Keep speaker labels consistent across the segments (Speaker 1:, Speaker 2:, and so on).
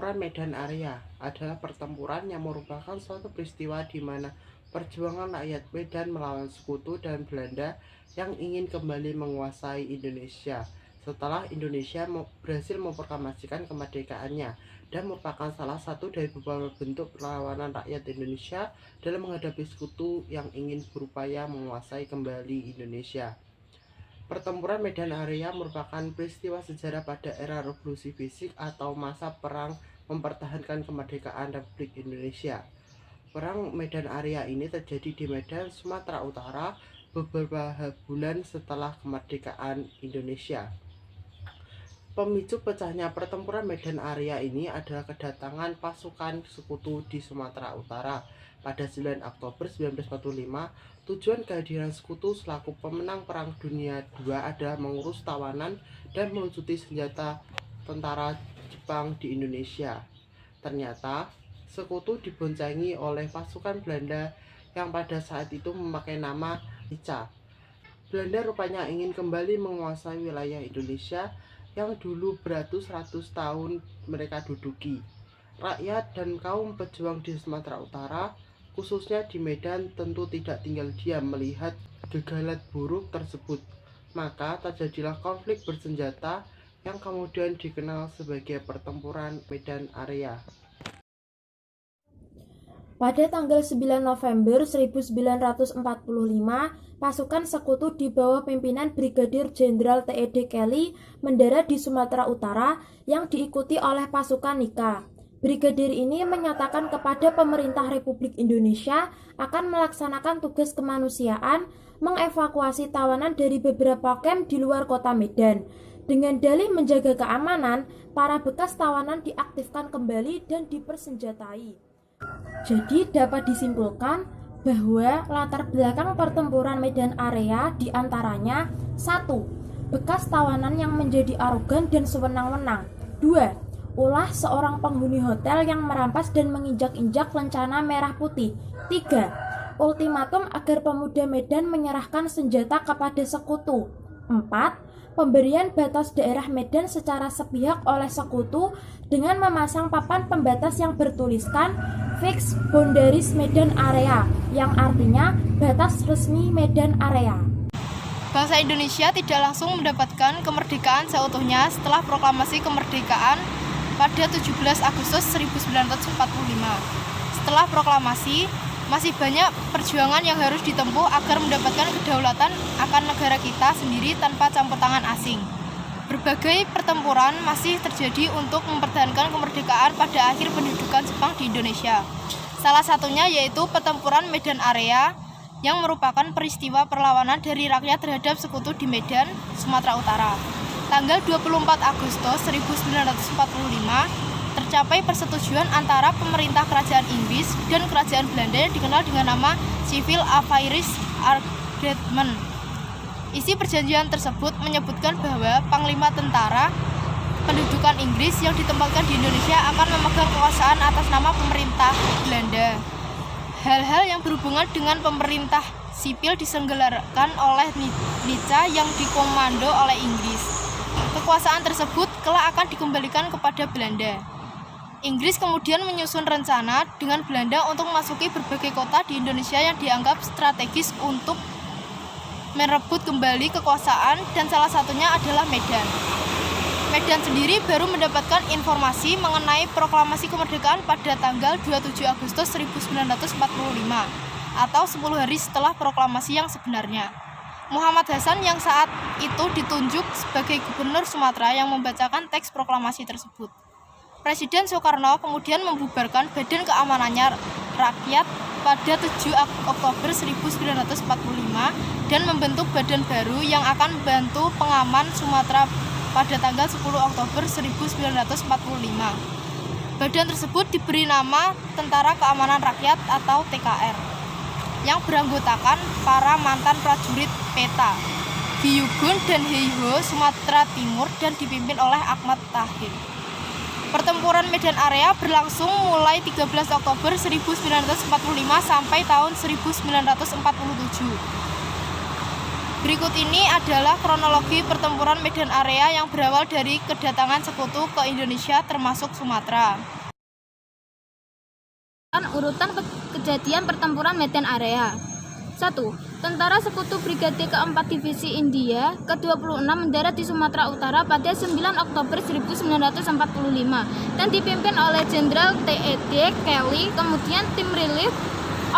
Speaker 1: Pertempuran Medan Area adalah pertempuran yang merupakan suatu peristiwa di mana perjuangan rakyat Medan melawan sekutu dan Belanda yang ingin kembali menguasai Indonesia setelah Indonesia berhasil memproklamasikan kemerdekaannya, dan merupakan salah satu dari beberapa bentuk perlawanan rakyat Indonesia dalam menghadapi sekutu yang ingin berupaya menguasai kembali Indonesia. Pertempuran Medan Area merupakan peristiwa sejarah pada era revolusi fisik atau masa perang mempertahankan kemerdekaan Republik Indonesia. Perang Medan Area ini terjadi di Medan, Sumatera Utara beberapa bulan setelah kemerdekaan Indonesia. Pemicu pecahnya pertempuran Medan Area ini adalah kedatangan pasukan sekutu di Sumatera Utara pada 9 Oktober 1945. Tujuan kehadiran sekutu selaku pemenang Perang Dunia II adalah mengurus tawanan dan melucuti senjata tentara Jepang di Indonesia. Ternyata, sekutu diboncengi oleh pasukan Belanda yang pada saat itu memakai nama Nica. Belanda rupanya ingin kembali menguasai wilayah Indonesia yang dulu beratus-ratus tahun mereka duduki. Rakyat dan kaum pejuang di Sumatera Utara, khususnya di Medan, tentu tidak tinggal diam melihat gegalat buruk tersebut. Maka terjadilah konflik bersenjata yang kemudian dikenal sebagai Pertempuran Medan Area.
Speaker 2: Pada tanggal 9 November 1945, pasukan sekutu di bawah pimpinan Brigadir Jenderal T.E.D. Kelly mendarat di Sumatera Utara yang diikuti oleh pasukan Nica. Brigadir ini menyatakan kepada pemerintah Republik Indonesia akan melaksanakan tugas kemanusiaan mengevakuasi tawanan dari beberapa kamp di luar kota Medan. Dengan dalih menjaga keamanan, para bekas tawanan diaktifkan kembali dan dipersenjatai. Jadi dapat disimpulkan bahwa latar belakang pertempuran Medan Area diantaranya 1. Bekas tawanan yang menjadi arogan dan sewenang-wenang. 2. Ulah seorang penghuni hotel yang merampas dan menginjak-injak lencana merah putih. 3. Ultimatum agar pemuda Medan menyerahkan senjata kepada sekutu. 4. Pemberian batas daerah Medan secara sepihak oleh sekutu dengan memasang papan pembatas yang bertuliskan Fix Boundaries Medan Area, yang artinya batas resmi Medan Area.
Speaker 3: Bangsa Indonesia tidak langsung mendapatkan kemerdekaan seutuhnya setelah proklamasi kemerdekaan pada 17 Agustus 1945. Setelah proklamasi, masih banyak perjuangan yang harus ditempuh agar mendapatkan kedaulatan akan negara kita sendiri tanpa campur tangan asing. Berbagai pertempuran masih terjadi untuk mempertahankan kemerdekaan pada akhir pendudukan Jepang di Indonesia. Salah satunya yaitu Pertempuran Medan Area yang merupakan peristiwa perlawanan dari rakyat terhadap sekutu di Medan, Sumatera Utara. Tanggal 24 Agustus 1945 tercapai persetujuan antara pemerintah kerajaan Inggris dan kerajaan Belanda yang dikenal dengan nama Civil Affairs Agreement. Isi perjanjian tersebut menyebutkan bahwa Panglima Tentara Pendudukan Inggris yang ditempatkan di Indonesia akan memegang kekuasaan atas nama pemerintah Belanda. Hal-hal yang berhubungan dengan pemerintah sipil diselenggarakan oleh Nica yang dikomando oleh Inggris. Kekuasaan tersebut kelak akan dikembalikan kepada Belanda. Inggris kemudian menyusun rencana dengan Belanda untuk memasuki berbagai kota di Indonesia yang dianggap strategis untuk merebut kembali kekuasaan, dan salah satunya adalah Medan. Medan sendiri baru mendapatkan informasi mengenai proklamasi kemerdekaan pada tanggal 27 Agustus 1945 atau 10 hari setelah proklamasi yang sebenarnya. Muhammad Hasan yang saat itu ditunjuk sebagai gubernur Sumatera yang membacakan teks proklamasi tersebut. Presiden Soekarno kemudian membubarkan Badan Keamanannya Rakyat pada 7 Oktober 1945 dan membentuk badan baru yang akan membantu pengaman Sumatera pada tanggal 10 Oktober 1945. Badan tersebut diberi nama Tentara Keamanan Rakyat atau TKR, yang beranggotakan para mantan prajurit PETA, Giyugun dan Heiho Sumatera Timur dan dipimpin oleh Ahmad Tahir. Pertempuran Medan Area berlangsung mulai 13 Oktober 1945 sampai tahun 1947. Berikut ini adalah kronologi pertempuran Medan Area yang berawal dari kedatangan sekutu ke Indonesia termasuk Sumatera.
Speaker 4: Urutan kejadian pertempuran Medan Area. 1. Tentara Sekutu Brigade ke-4 Divisi India ke-26 mendarat di Sumatera Utara pada 9 Oktober 1945 dan dipimpin oleh Jenderal T.E.D. Kelly. Kemudian tim Relief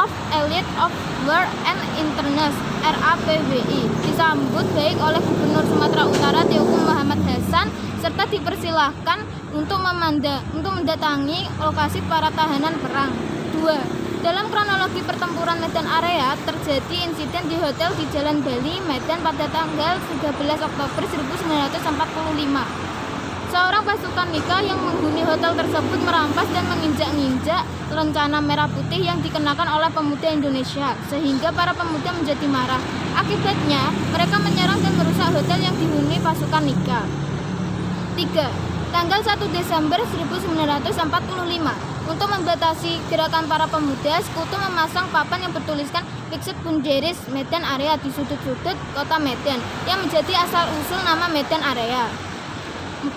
Speaker 4: of Elite of War and Internet RAPWI disambut baik oleh Gubernur Sumatera Utara Teuku Muhammad Hasan serta dipersilahkan untuk mendatangi lokasi para tahanan perang. 2. Dalam kronologi pertempuran Medan Area, terjadi insiden di hotel di Jalan Bali, Medan pada tanggal 13 Oktober 1945. Seorang pasukan Nika yang menghuni hotel tersebut merampas dan menginjak-injak lencana merah putih yang dikenakan oleh pemuda Indonesia, sehingga para pemuda menjadi marah. Akibatnya, mereka menyerang dan merusak hotel yang dihuni pasukan Nika. 3. Tanggal 1 Desember 1945. Untuk membatasi gerakan para pemuda, Sekutu memasang papan yang bertuliskan Fixed Bunderis Medan Area di sudut-sudut kota Medan, yang menjadi asal-usul nama Medan Area. 4.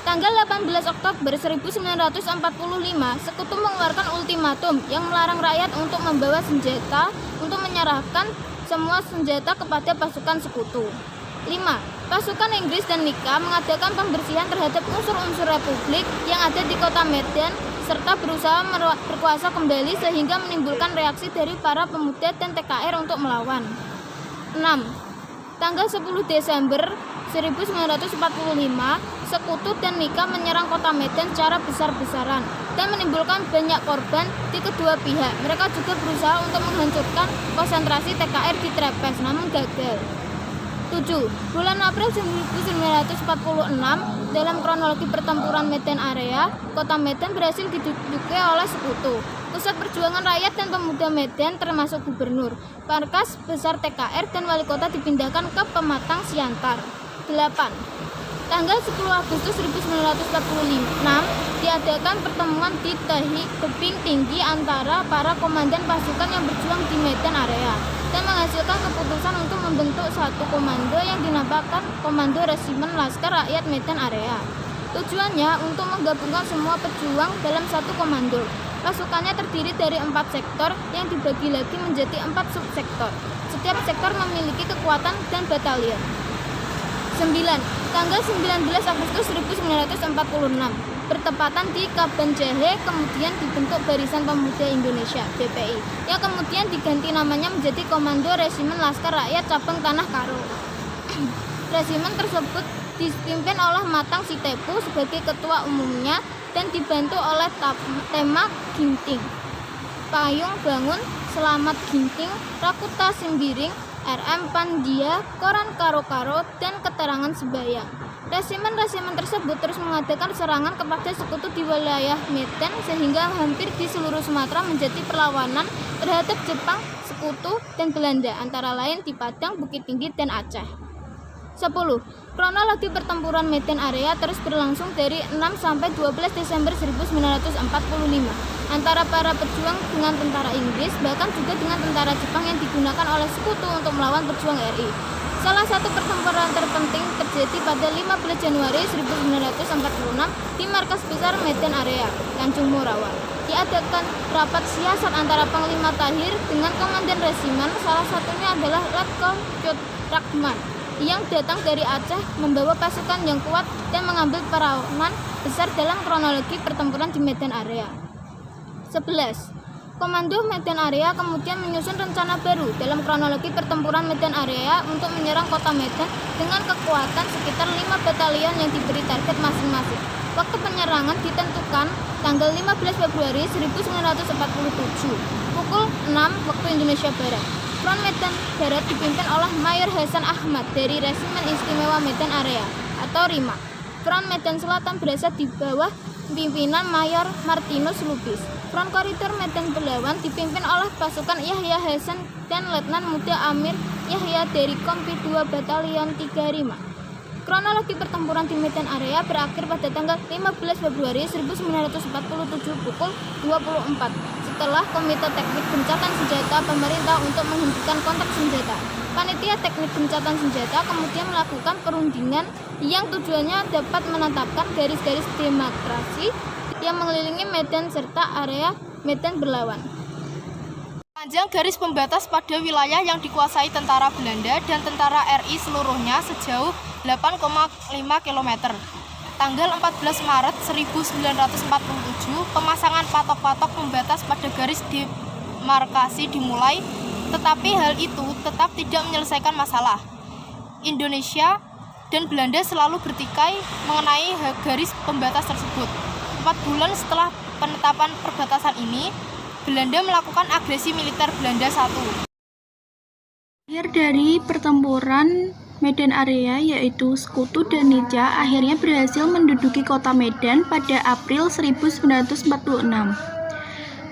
Speaker 4: Tanggal 18 Oktober 1945, Sekutu mengeluarkan ultimatum yang melarang rakyat untuk membawa senjata untuk menyerahkan semua senjata kepada pasukan Sekutu. 5. Pasukan Inggris dan Nika mengadakan pembersihan terhadap unsur-unsur Republik yang ada di kota Medan serta berusaha berkuasa kembali sehingga menimbulkan reaksi dari para pemuda dan TKR untuk melawan. 6. Tanggal 10 Desember 1945, Sekutu dan Nika menyerang kota Medan secara besar-besaran dan menimbulkan banyak korban di kedua pihak. Mereka juga berusaha untuk menghancurkan konsentrasi TKR di Trepes, namun gagal. 7. Bulan April 1946, dalam kronologi pertempuran Medan Area, kota Medan berhasil diduduki oleh Sekutu. Pusat perjuangan rakyat dan pemuda Medan termasuk gubernur, markas besar TKR dan wali kota dipindahkan ke Pematang Siantar. 8. Tanggal 10 Agustus 1946 diadakan pertemuan di Tebing Tinggi antara para komandan pasukan yang berjuang di Medan Area dan menghasilkan keputusan untuk membentuk satu komando yang dinamakan Komando Resimen Laskar Rakyat Medan Area. Tujuannya untuk menggabungkan semua pejuang dalam satu komando. Pasukannya terdiri dari 4 sektor yang dibagi lagi menjadi 4 subsektor. Setiap sektor memiliki kekuatan dan batalion. 9. Tanggal 19 Agustus 1946 bertepatan di Kaban Jahe, kemudian dibentuk Barisan Pemuda Indonesia (BPI) yang kemudian diganti namanya menjadi Komando Resimen Laskar Rakyat Cabang Tanah Karo. Resimen tersebut dipimpin oleh Matang Sitepu sebagai ketua umumnya dan dibantu oleh Tema Ginting, Payung Bangun, Selamat Ginting, Rakuta Sembiring, RM Pandia, Koran Karo-Karo, dan Keterangan Sebayang. Resimen-resimen tersebut terus mengadakan serangan kepada Sekutu di wilayah Medan sehingga hampir di seluruh Sumatera menjadi perlawanan terhadap Jepang, Sekutu, dan Belanda, antara lain di Padang, Bukit Tinggi, dan Aceh. 10. Kronologi pertempuran Medan Area terus berlangsung dari 6 sampai 12 Desember 1945 antara para pejuang dengan tentara Inggris, bahkan juga dengan tentara Jepang yang digunakan oleh Sekutu untuk melawan pejuang RI. Salah satu pertempuran terpenting terjadi pada 15 Januari 1946 di markas besar Medan Area, Tanjung Morawa. Diadakan rapat siasat antara Panglima Tahir dengan komandan resimen, salah satunya adalah Letkol Cut Rahman yang datang dari Aceh membawa pasukan yang kuat dan mengambil peranan besar dalam kronologi pertempuran di Medan Area. 11. Komando Medan Area kemudian menyusun rencana baru dalam kronologi pertempuran Medan Area untuk menyerang kota Medan dengan kekuatan sekitar 5 batalion yang diberi target masing-masing. Waktu penyerangan ditentukan tanggal 15 Februari 1947 pukul 6 waktu Indonesia Barat. Front Medan Barat dipimpin oleh Mayor Hasan Ahmad dari Resimen Istimewa Medan Area atau RIMA. Front Medan Selatan berada di bawah pimpinan Mayor Martinus Lubis. Front Koridor Medan Belawan dipimpin oleh pasukan Yahya Hasan dan Letnan Muda Amir Yahya dari Kompi 2 Batalion 3 RIMA. Kronologi pertempuran di Medan Area berakhir pada tanggal 15 Februari 1947 pukul 24. setelah Komite Teknik Gencatan Senjata pemerintah untuk menghentikan kontak senjata. Panitia Teknik Gencatan Senjata kemudian melakukan perundingan yang tujuannya dapat menetapkan garis-garis demarkasi yang mengelilingi medan serta area medan berlawan.
Speaker 3: Panjang garis pembatas pada wilayah yang dikuasai tentara Belanda dan tentara RI seluruhnya sejauh 8,5 km. Tanggal 14 Maret 1947, pemasangan patok-patok pembatas pada garis demarkasi dimulai, tetapi hal itu tetap tidak menyelesaikan masalah. Indonesia dan Belanda selalu bertikai mengenai garis pembatas tersebut. 4 bulan setelah penetapan perbatasan ini, Belanda melakukan agresi militer Belanda I.
Speaker 5: Akhir dari pertempuran Medan Area yaitu Sekutu dan Nica akhirnya berhasil menduduki kota Medan pada April 1946.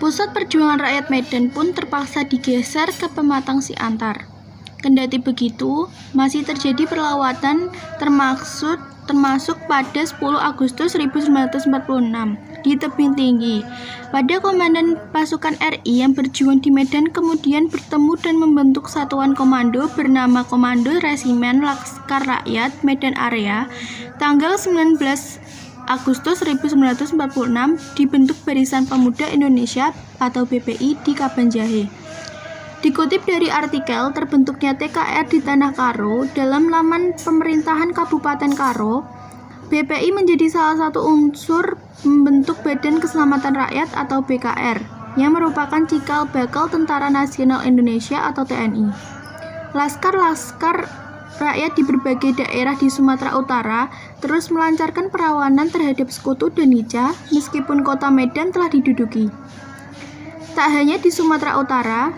Speaker 5: Pusat perjuangan rakyat Medan pun terpaksa digeser ke Pematang Siantar. Kendati begitu, masih terjadi perlawatan termasuk pada 10 Agustus 1946 di tebing tinggi. Pada komandan pasukan RI yang berjuang di Medan kemudian bertemu dan membentuk satuan komando bernama Komando Resimen Laskar Rakyat Medan Area. Tanggal 19 Agustus 1946 dibentuk Barisan Pemuda Indonesia atau BPI di Kabanjahe. Dikutip dari artikel terbentuknya TKR di Tanah Karo dalam laman pemerintahan Kabupaten Karo, BPI menjadi salah satu unsur membentuk Badan Keselamatan Rakyat atau BKR, yang merupakan cikal bakal Tentara Nasional Indonesia atau TNI. Laskar-laskar rakyat di berbagai daerah di Sumatera Utara terus melancarkan perlawanan terhadap Sekutu dan Nica meskipun kota Medan telah diduduki. Tak hanya di Sumatera Utara,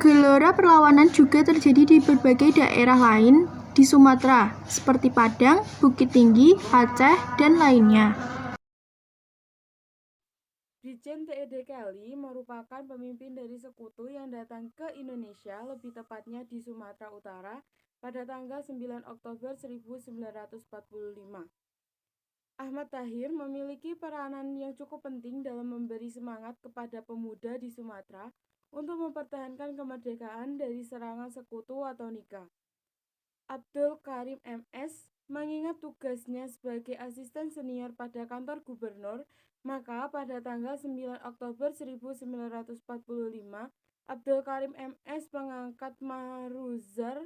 Speaker 5: gelora perlawanan juga terjadi di berbagai daerah lain di Sumatera, seperti Padang, Bukit Tinggi, Aceh, dan lainnya.
Speaker 2: Brigjen T.E.D. Kelly merupakan pemimpin dari Sekutu yang datang ke Indonesia, lebih tepatnya di Sumatera Utara, pada tanggal 9 Oktober 1945. Ahmad Tahir memiliki peranan yang cukup penting dalam memberi semangat kepada pemuda di Sumatera untuk mempertahankan kemerdekaan dari serangan Sekutu atau Nica. Abdul Karim MS mengingat tugasnya sebagai asisten senior pada kantor gubernur, maka pada tanggal 9 Oktober 1945, Abdul Karim MS mengangkat Mahruzar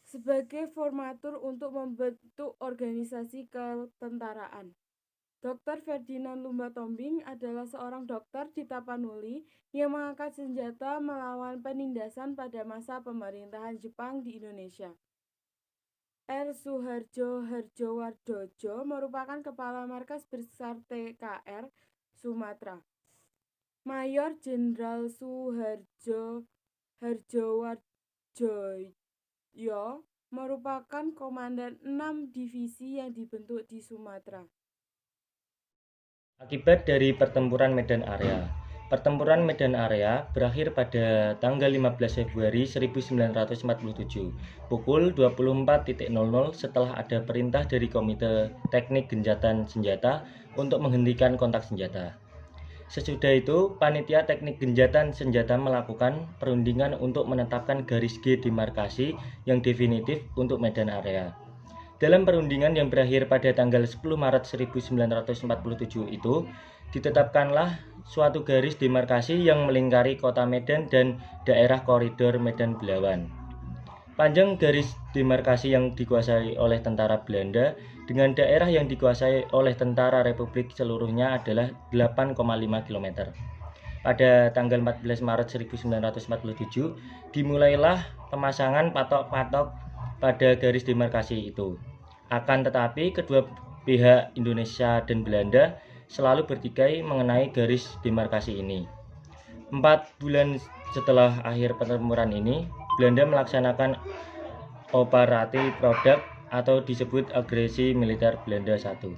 Speaker 2: sebagai formatur untuk membentuk organisasi ketentaraan. Dr. Ferdinand Lumba Tombing adalah seorang dokter di Tapanuli yang mengangkat senjata melawan penindasan pada masa pemerintahan Jepang di Indonesia. R. Suharjo Harjowardojo merupakan kepala markas besar TKR Sumatera. Mayor Jenderal Suharjo Harjowardojo merupakan komandan 6 divisi yang dibentuk di Sumatera.
Speaker 6: Akibat dari pertempuran Medan Area. Pertempuran Medan Area berakhir pada tanggal 15 Februari 1947 pukul 24.00 setelah ada perintah dari Komite Teknik Gencatan Senjata untuk menghentikan kontak senjata. Sesudah itu, Panitia Teknik Gencatan Senjata melakukan perundingan untuk menetapkan garis demarkasi yang definitif untuk Medan Area. Dalam perundingan yang berakhir pada tanggal 10 Maret 1947 itu, ditetapkanlah suatu garis demarkasi yang melingkari kota Medan dan daerah koridor Medan Belawan. Panjang garis demarkasi yang dikuasai oleh tentara Belanda dengan daerah yang dikuasai oleh tentara Republik seluruhnya adalah 8,5 km. Pada tanggal 14 Maret 1947, dimulailah pemasangan patok-patok pada garis demarkasi itu. Akan tetapi, kedua pihak Indonesia dan Belanda selalu bertikai mengenai garis demarkasi ini. 4 bulan setelah akhir pertempuran ini, Belanda melaksanakan Operasi Produk atau disebut agresi militer Belanda I.